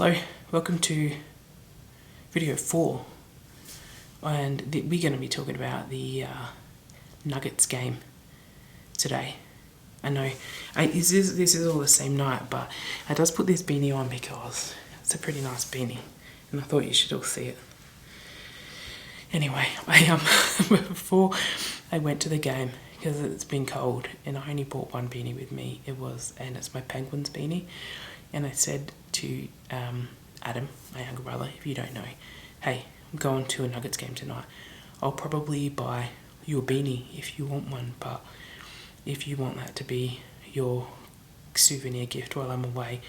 Hello, welcome to video 4, and we're going to be talking about the Nuggets game today. I know this is all the same night, but I just put this beanie on because it's a pretty nice beanie, and I thought you should all see it. Anyway, before I went to the game, because it's been cold, and I only brought one beanie with me. And it's my Penguins beanie. And I said to Adam, my younger brother, if you don't know, hey, I'm going to a Nuggets game tonight. I'll probably buy you a beanie if you want one, but if you want that to be your souvenir gift while I'm away,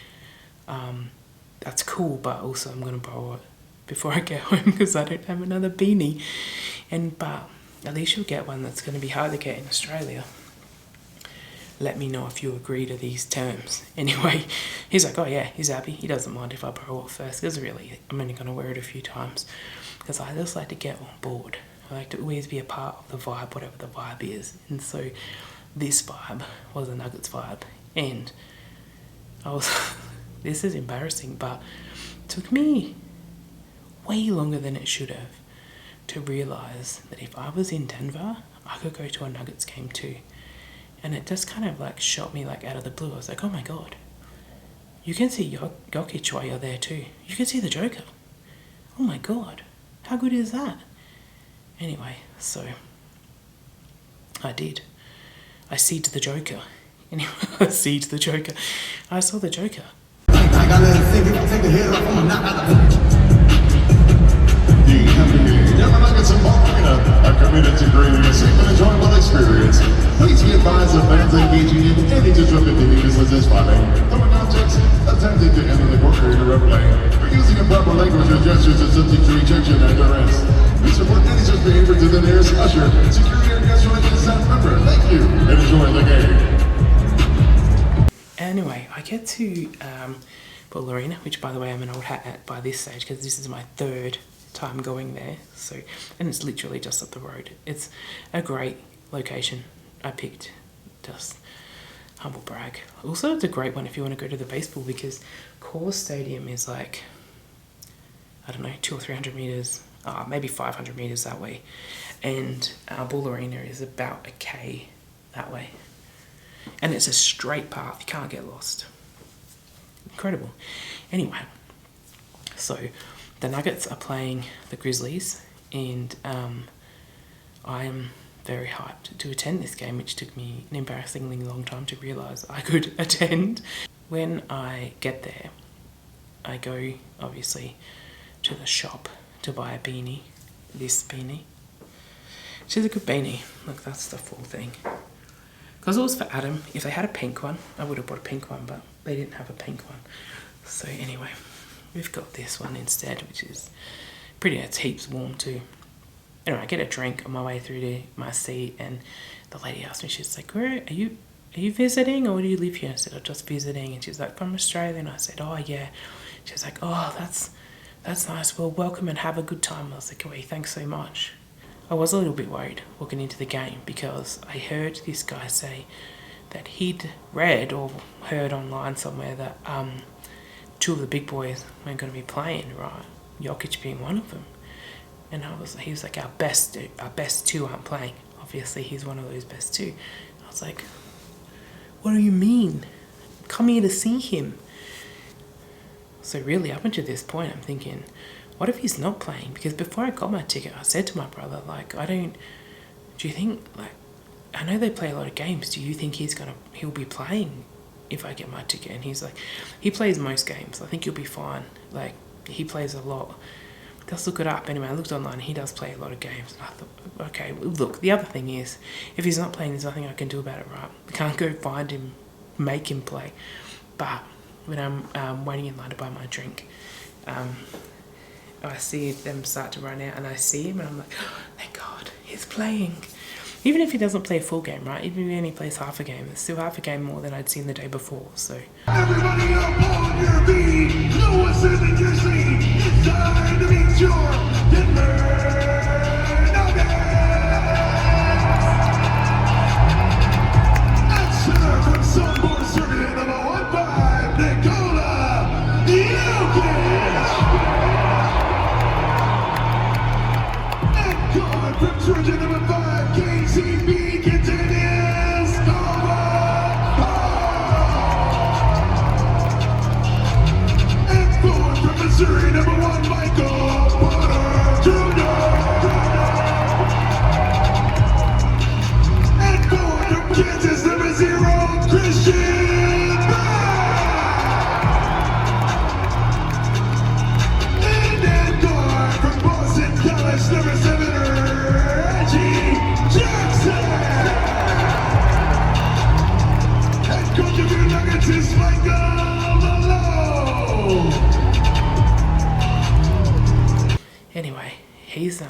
that's cool, but also I'm going to borrow it before I get home because I don't have another beanie. But at least you'll get one that's going to be hard to get in Australia. Let me know if you agree to these terms. Anyway, he's like, oh yeah, he's happy. He doesn't mind if I borrow it first, because really, I'm only going to wear it a few times, because I just like to get on board. I like to always be a part of the vibe, whatever the vibe is. And so this vibe was a Nuggets vibe. And this is embarrassing, but it took me way longer than it should have to realise that if I was in Denver, I could go to a Nuggets game too. And it just kind of like shot me like out of the blue. I was like, oh my God, you can see Jokic while you're there too. You can see the Joker. Oh my God, how good is that? Anyway, so I did. I seed the Joker. Anyway, I seed the Joker. I saw the Joker. I gotta let it sink it, take the head off, I'm not out of the Nuggets and Ball Arena are committed to creating a safe and enjoyable experience. Please be advised of fans engaging in any disruptive behavior such as fighting, throwing objects, attempting to enter the court area or playing, or using improper language or gestures to subject to rejection and duress. Please report any such behavior to the nearest usher, security, or guest related staff member. Thank you, and enjoy the game. Anyway, I get to Ball Arena, which by the way I'm an old hat at by this stage because this is my third time going there. So, and it's literally just up the road. It's a great location I picked, just humble brag. Also, it's a great one if you want to go to the baseball, because Coors Stadium is like, I don't know, 200 or 300 meters, maybe 500 meters that way, and Ball Arena is about a K that way, and it's a straight path. You can't get lost. Incredible. Anyway, so the Nuggets are playing the Grizzlies, and I am very hyped to attend this game, which took me an embarrassingly long time to realise I could attend. When I get there, I go, obviously, to the shop to buy a beanie, this beanie, which is a good beanie. Look, that's the full thing. Because it was for Adam. If they had a pink one, I would have bought a pink one, but they didn't have a pink one. So anyway, we've got this one instead, which is pretty, it's heaps warm too. Anyway, I get a drink on my way through to my seat, and the lady asked me, she's like, where are you visiting, or do you live here? I said, I'm just visiting. And she's like, from Australia? And I said, oh yeah. She's like, oh, that's nice. Well, welcome and have a good time. I was like, okay, thanks so much. I was a little bit worried walking into the game, because I heard this guy say that he'd read or heard online somewhere that two of the big boys weren't going to be playing, right? Jokic being one of them. And he was like, our best two aren't playing. Obviously, he's one of those best two. I was like, what do you mean? Come here to see him. So really, up until this point, I'm thinking, what if he's not playing? Because before I got my ticket, I said to my brother, like, do you think, like, I know they play a lot of games. Do you think he'll be playing if I get my ticket? And he's like, he plays most games. I think you'll be fine. Like, he plays a lot. Just look it up. Anyway, I looked online. He does play a lot of games. And I thought, okay, look, the other thing is, if he's not playing, there's nothing I can do about it, right? I can't go find him, make him play. But when I'm waiting in line to buy my drink, I see them start to run out, and I see him, and I'm like, oh, thank God, he's playing. Even if he doesn't play a full game, right? Even if he only plays half a game, it's still half a game more than I'd seen the day before, so. Everybody up on your feet, no one's sitting in your seat. It's time to meet your Denver Nuggets. And center from Sunboard Circuit, number 15, Nikola Jokic. Georgia number 5, KCB continues over. And forward from Missouri number 1, Michael Porter Jr. And forward from Kansas number 0, Christian Brown. And then guard from Boston College number 7, Reggie Jackson. Head coach of your Nuggets is Michael Malone. Anyway, he's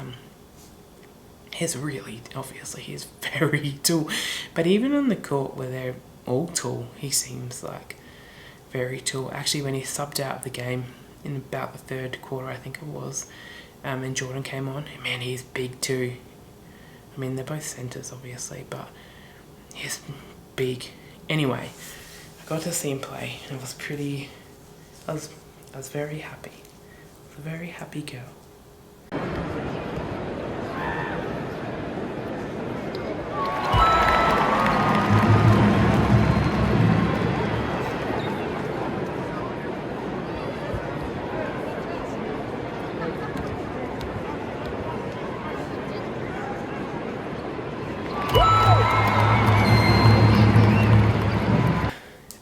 really, obviously, he's very tall. But even on the court where they're all tall, he seems like very tall. Actually, when he subbed out of the game in about the third quarter, I think it was, and Jordan came on, man, he's big too. I mean, they're both centers, obviously, but he's big. Anyway, I got to see him play, and it was pretty, I was very happy. I was a very happy girl.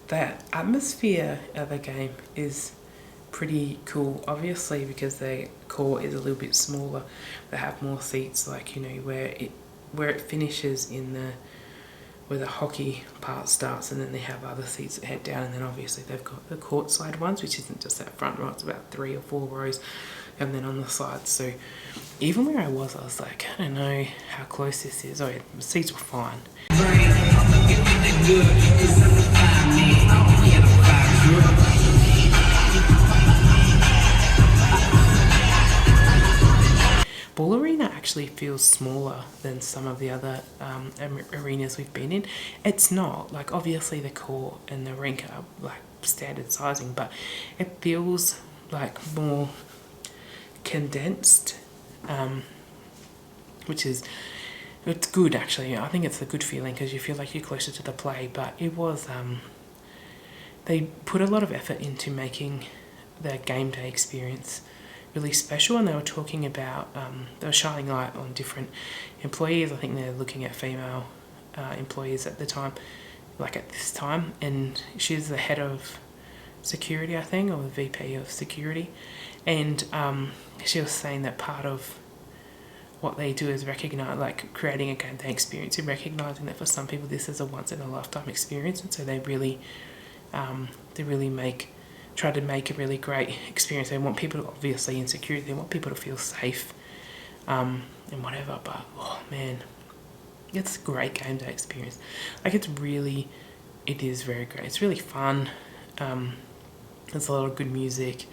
The atmosphere of the game is pretty cool, obviously, because the court is a little bit smaller. They have more seats, like, you know, where it finishes in the where the hockey part starts, and then they have other seats that head down, and then obviously they've got the courtside ones, which isn't just that front row, it's about 3 or 4 rows, and then on the sides. So even where I was like, I don't know how close this is. Oh yeah, the seats were fine. Ball Arena actually feels smaller than some of the other arenas we've been in. It's not, like, obviously the court and the rink are like standard sizing, but it feels like more condensed, which is, it's good actually. I think it's a good feeling because you feel like you're closer to the play. But it was, they put a lot of effort into making the game day experience really special, and they were talking about, they were shining light on different employees. I think they're looking at female employees at the time, like at this time, and she's the head of security, I think, or the VP of security, and she was saying that part of what they do is recognise, like, creating a game day experience and recognising that for some people this is a once in a lifetime experience, and so they really try to make a really great experience. They want people to, obviously in security, they want people to feel safe, and whatever, but oh man, it's a great game day experience. Like, it is very great. It's really fun. There's a lot of good music,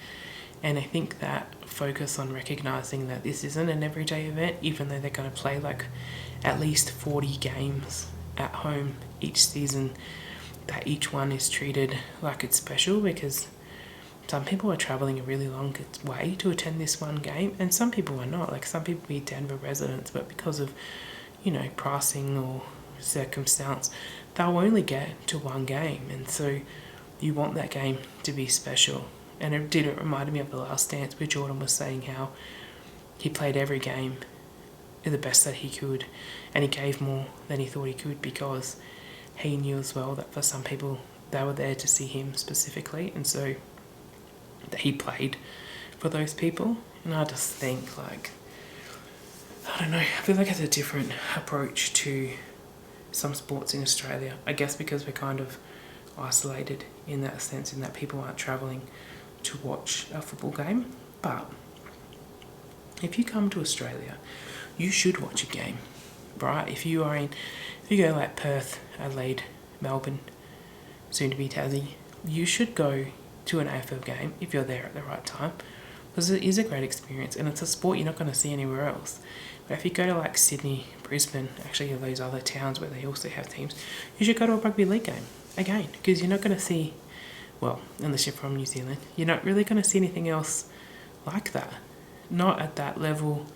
and I think that focus on recognising that this isn't an everyday event, even though they're going to play like at least 40 games at home each season, that each one is treated like it's special, because some people are travelling a really long way to attend this one game, and some people are not. Like, some people be Denver residents, but because of, you know, pricing or circumstance, they'll only get to one game, and so you want that game to be special. And it reminded me of The Last Dance, where Jordan was saying how he played every game the best that he could, and he gave more than he thought he could, because he knew as well that for some people they were there to see him specifically, and so that he played for those people. And I just think, like, I don't know, I feel like it's a different approach to some sports in Australia, I guess because we're kind of isolated in that sense, in that people aren't travelling to watch a football game. But if you come to Australia, you should watch a game, right? If you go like Perth, Adelaide, Melbourne, soon to be Tassie, you should go to an AFL game if you're there at the right time, because it is a great experience, and it's a sport you're not going to see anywhere else. But if you go to like Sydney, Brisbane, actually those other towns where they also have teams, you should go to a rugby league game again, because you're not going to see, well, unless you're from New Zealand, you're not really going to see anything else like that. Not at that level.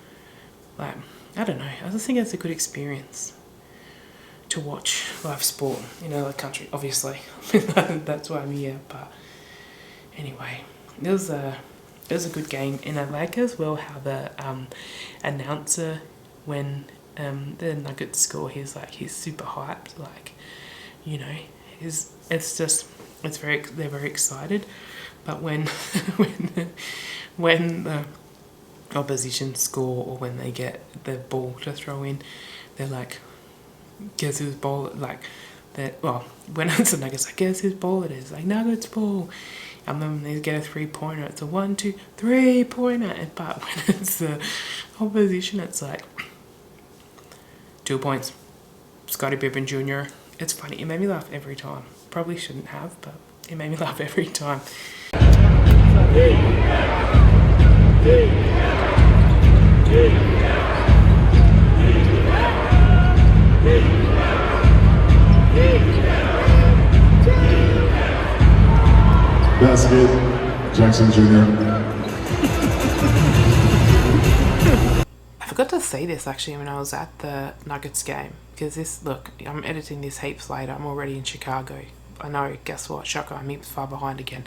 Like, I don't know. I just think it's a good experience to watch live sport in another country, obviously. That's why I'm here. But anyway, it was a good game. And I like as well how the announcer, when the Nuggets score, he's super hyped. Like, you know, they're very excited. But when when the opposition score, or when they get the ball to throw in, they're like, guess whose ball, like, when it's the Nuggets, like, guess whose ball it is, like, Nuggets ball. And then when they get a 3-pointer, it's a 1, 2, 3-pointer. But when it's the opposition, it's like 2 points. Scottie Pippen Jr. It's funny. It made me laugh every time. Probably shouldn't have, but it made me laugh every time. Basket, Jackson Jr. I forgot to say this actually when I was at the Nuggets game, because I'm editing this heaps later. I'm already in Chicago. I know, guess what? Shocker, I'm heaps far behind again.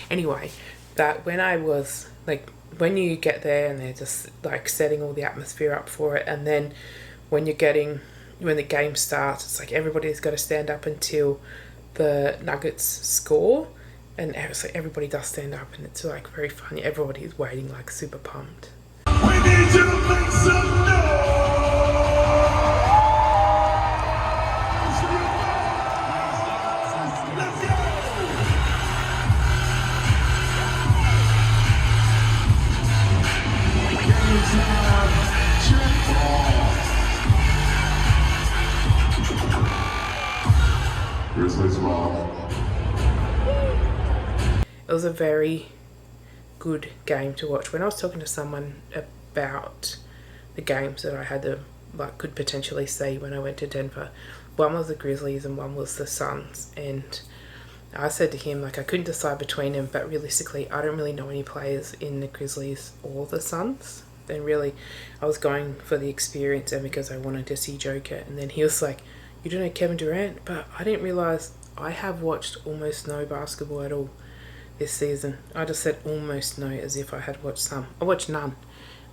Anyway, that when I was, like, when you get there and they're just, like, setting all the atmosphere up for it, and then when the game starts, it's like everybody's got to stand up until the Nuggets score, and so everybody does stand up, and it's, like, very funny. Everybody's waiting, like, super pumped. We need you to make some noise. Let's go. Grizzlies ball. It was a very good game to watch. When I was talking to someone about the games that I had could potentially see when I went to Denver, one was the Grizzlies and one was the Suns, and I said to him, like, I couldn't decide between them, but realistically I don't really know any players in the Grizzlies or the Suns. Then really I was going for the experience and because I wanted to see Jokic. And then he was like, you don't know Kevin Durant? But I didn't realise I have watched almost no basketball at all this season. I just said almost no, as if I had watched some. I watched none.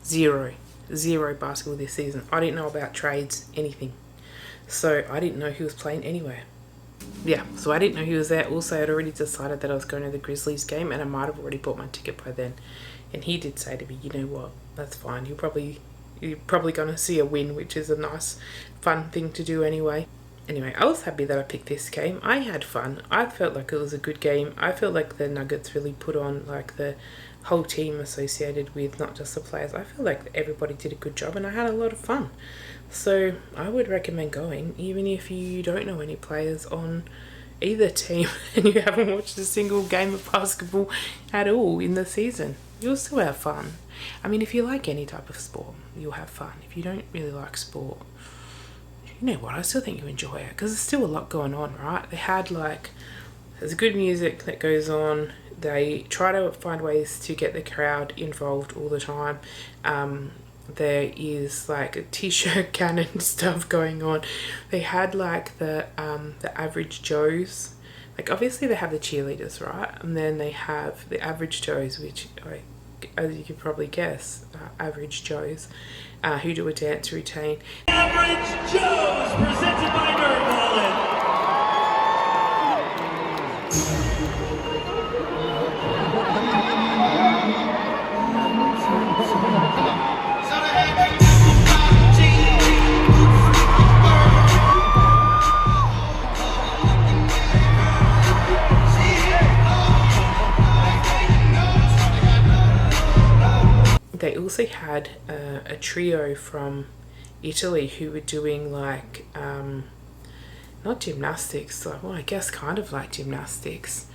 Zero basketball this season. I didn't know about trades, anything. So I didn't know who was playing anywhere. Yeah, so I didn't know he was there. Also, I'd already decided that I was going to the Grizzlies game, and I might have already bought my ticket by then. And he did say to me, you know what, that's fine. You're probably going to see a win, which is a nice, fun thing to do anyway. Anyway, I was happy that I picked this game. I had fun. I felt like it was a good game. I felt like the Nuggets really put on, like, the whole team associated with, not just the players. I feel like everybody did a good job and I had a lot of fun. So I would recommend going, even if you don't know any players on either team and you haven't watched a single game of basketball at all in the season. You'll still have fun. I mean, if you like any type of sport, you'll have fun. If you don't really like sport, you know what, I still think you enjoy it because there's still a lot going on, right? They had, like, there's good music that goes on. They try to find ways to get the crowd involved all the time. There is, like, a t-shirt cannon stuff going on. They had, like, the average Joes. Like, obviously they have the cheerleaders, right? And then they have the average Joes, which, as you can probably guess, average Joes, who do a dance routine. Average Joe's presented by Nerdballin'. They also had a trio from Italy who were doing, like, not gymnastics, like, well, I guess kind of like gymnastics.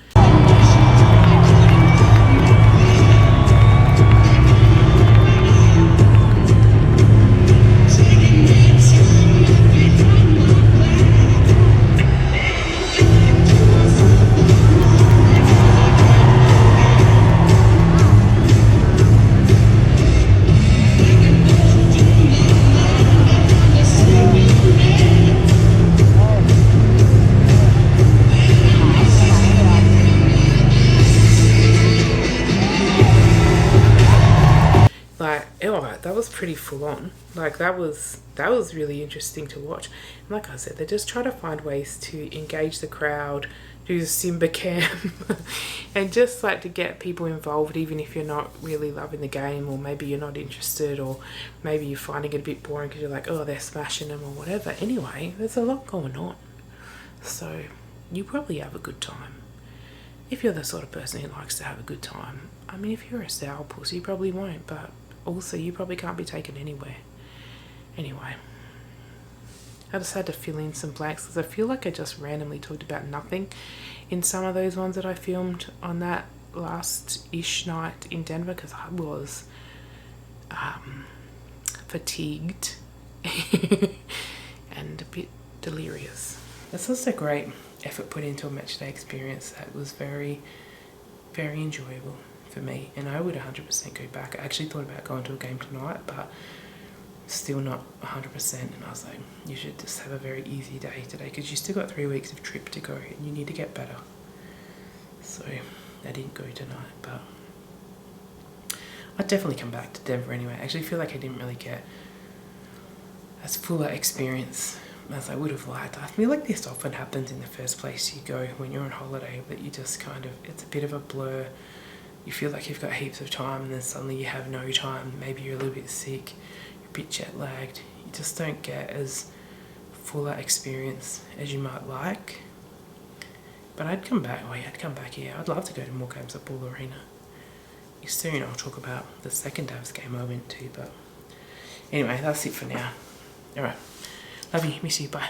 like, oh, that was pretty full on. Like that was really interesting to watch. And like I said, they just try to find ways to engage the crowd, do the Simba cam, and just like to get people involved, even if you're not really loving the game, or maybe you're not interested, or maybe you're finding it a bit boring because you're like, oh, they're smashing them or whatever. Anyway, there's a lot going on, so you probably have a good time. If you're the sort of person who likes to have a good time. I mean, if you're a sourpuss, you probably won't, but also you probably can't be taken anywhere. Anyway, I just had to fill in some blanks because I feel like I just randomly talked about nothing in some of those ones that I filmed on that last-ish night in Denver, because I was fatigued and a bit delirious. That's also great effort put into a match day experience that was very, very enjoyable for me, and I would 100% go back. I actually thought about going to a game tonight, but still not 100%, and I was like, you should just have a very easy day today because you still got 3 weeks of trip to go and you need to get better. So I didn't go tonight, but I'd definitely come back to Denver anyway. I actually feel like I didn't really get as full an experience as I would have liked. I feel like this often happens in the first place you go when you're on holiday, but you just kind of, it's a bit of a blur. You feel like you've got heaps of time and then suddenly you have no time. Maybe you're a little bit sick, you're a bit jet lagged. You just don't get as full an experience as you might like. But I'd come back. Oh yeah, I'd come back here. I'd love to go to more games at Ball Arena. Soon I'll talk about the second Davs game I went to, but anyway, that's it for now. Alright. Love you. Miss you. Bye.